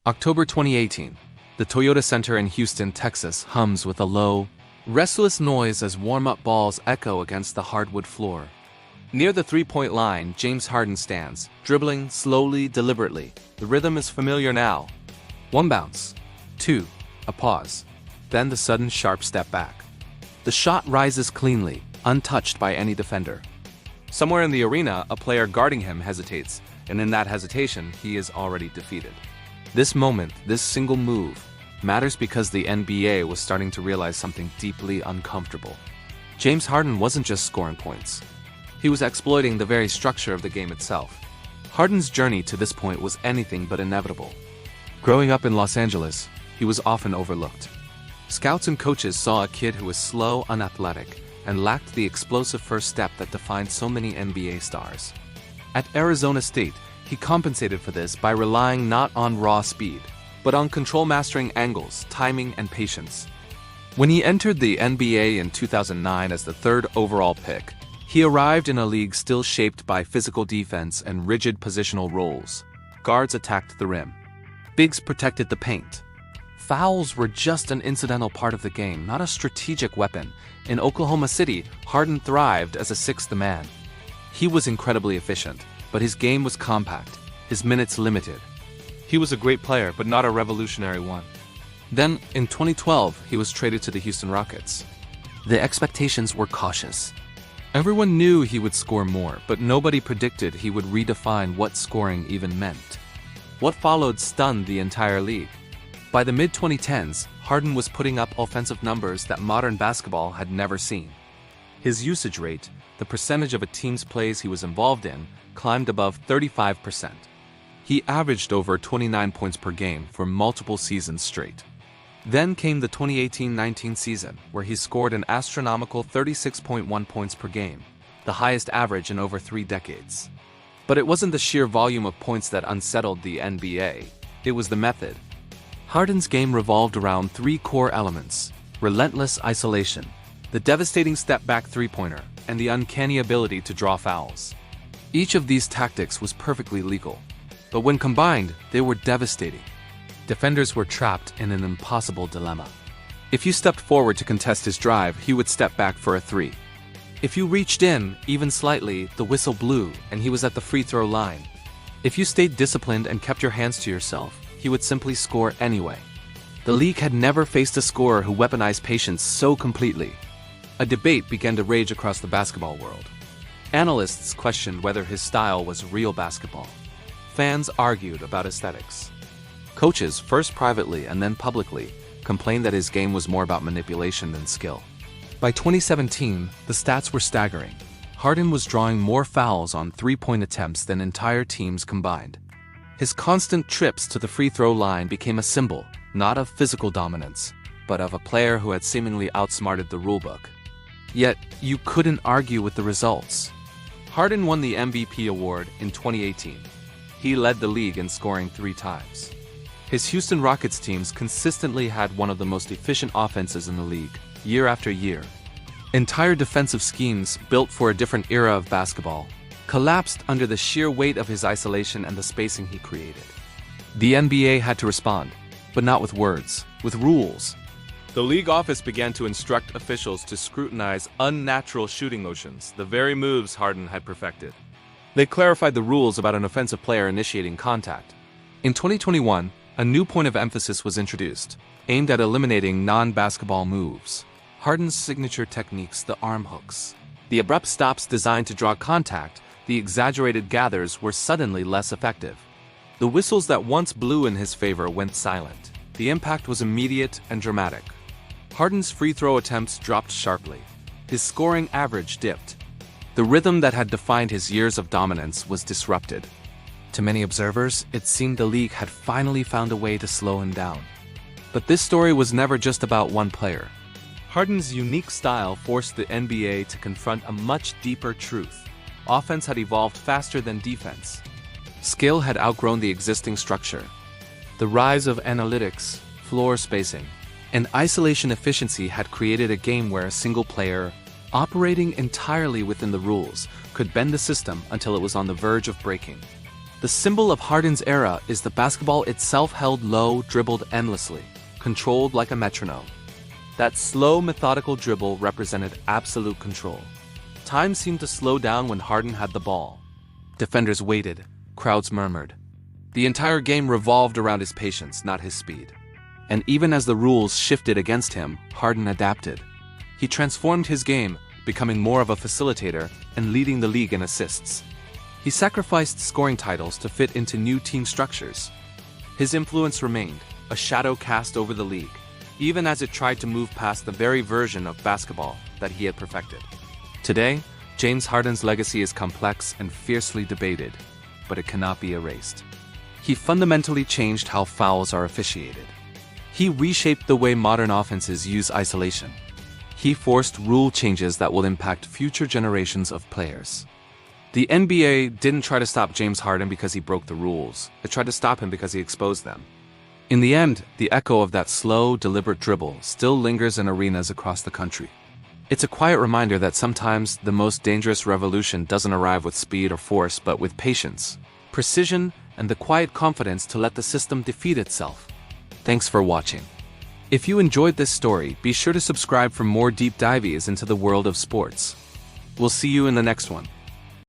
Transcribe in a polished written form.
October 2018. The Toyota Center in Houston, Texas hums with a low, restless noise as warm-up balls echo against the hardwood floor. Near the three-point line, James Harden stands, dribbling slowly, deliberately. The rhythm is familiar now. One bounce. Two. A pause. Then the sudden sharp step back. The shot rises cleanly, untouched by any defender. Somewhere in the arena, a player guarding him hesitates, and in that hesitation, he is already defeated. This moment, this single move, matters because the NBA was starting to realize something deeply uncomfortable. James Harden wasn't just scoring points. He was exploiting the very structure of the game itself. Harden's journey to this point was anything but inevitable. Growing up in Los Angeles, he was often overlooked. Scouts and coaches saw a kid who was slow, unathletic, and lacked the explosive first step that defined so many NBA stars. At Arizona State, he compensated for this by relying not on raw speed, but on control-mastering angles, timing, and patience. When he entered the NBA in 2009 as the third overall pick, he arrived in a league still shaped by physical defense and rigid positional roles. Guards attacked the rim. Bigs protected the paint. Fouls were just an incidental part of the game, not a strategic weapon. In Oklahoma City, Harden thrived as a sixth man. He was incredibly efficient, but his game was compact, his minutes limited. He was a great player, but not a revolutionary one. Then, in 2012, he was traded to the Houston Rockets. The expectations were cautious. Everyone knew he would score more, but nobody predicted he would redefine what scoring even meant. What followed stunned the entire league. By the mid-2010s, Harden was putting up offensive numbers that modern basketball had never seen. His usage rate, the percentage of a team's plays he was involved in, climbed above 35%. He averaged over 29 points per game for multiple seasons straight. Then came the 2018-19 season, where he scored an astronomical 36.1 points per game, the highest average in over 3 decades. But it wasn't the sheer volume of points that unsettled the NBA, it was the method. Harden's game revolved around 3 core elements: relentless isolation, the devastating step-back three-pointer, and the uncanny ability to draw fouls. Each of these tactics was perfectly legal, but when combined, they were devastating. Defenders were trapped in an impossible dilemma. If you stepped forward to contest his drive, he would step back for a 3. If you reached in, even slightly, the whistle blew, and he was at the free throw line. If you stayed disciplined and kept your hands to yourself, he would simply score anyway. The league had never faced a scorer who weaponized patience so completely. A debate began to rage across the basketball world. Analysts questioned whether his style was real basketball. Fans argued about aesthetics. Coaches, first privately and then publicly, complained that his game was more about manipulation than skill. By 2017, the stats were staggering. Harden was drawing more fouls on three-point attempts than entire teams combined. His constant trips to the free throw line became a symbol, not of physical dominance, but of a player who had seemingly outsmarted the rulebook. Yet, you couldn't argue with the results. Harden won the MVP award in 2018. He led the league in scoring 3 times. His Houston Rockets teams consistently had one of the most efficient offenses in the league, year after year. Entire defensive schemes built for a different era of basketball collapsed under the sheer weight of his isolation and the spacing he created. The NBA had to respond, but not with words, with rules. The league office began to instruct officials to scrutinize unnatural shooting motions, the very moves Harden had perfected. They clarified the rules about an offensive player initiating contact. In 2021, a new point of emphasis was introduced, aimed at eliminating non-basketball moves. Harden's signature techniques, the arm hooks. The abrupt stops designed to draw contact, the exaggerated gathers were suddenly less effective. The whistles that once blew in his favor went silent. The impact was immediate and dramatic. Harden's free throw attempts dropped sharply. His scoring average dipped. The rhythm that had defined his years of dominance was disrupted. To many observers, it seemed the league had finally found a way to slow him down. But this story was never just about one player. Harden's unique style forced the NBA to confront a much deeper truth. Offense had evolved faster than defense. Skill had outgrown the existing structure. The rise of analytics, floor spacing, and isolation efficiency had created a game where a single player, operating entirely within the rules, could bend the system until it was on the verge of breaking. The symbol of Harden's era is the basketball itself held low, dribbled endlessly, controlled like a metronome. That slow, methodical dribble represented absolute control. Time seemed to slow down when Harden had the ball. Defenders waited, crowds murmured. The entire game revolved around his patience, not his speed. And even as the rules shifted against him, Harden adapted. He transformed his game, becoming more of a facilitator and leading the league in assists. He sacrificed scoring titles to fit into new team structures. His influence remained, a shadow cast over the league, even as it tried to move past the very version of basketball that he had perfected. Today, James Harden's legacy is complex and fiercely debated, but it cannot be erased. He fundamentally changed how fouls are officiated. He reshaped the way modern offenses use isolation. He forced rule changes that will impact future generations of players. The NBA didn't try to stop James Harden because he broke the rules. It tried to stop him because he exposed them. In the end, the echo of that slow, deliberate dribble still lingers in arenas across the country. It's a quiet reminder that sometimes the most dangerous revolution doesn't arrive with speed or force, but with patience, precision, and the quiet confidence to let the system defeat itself. Thanks for watching. If you enjoyed this story, be sure to subscribe for more deep dives into the world of sports. We'll see you in the next one.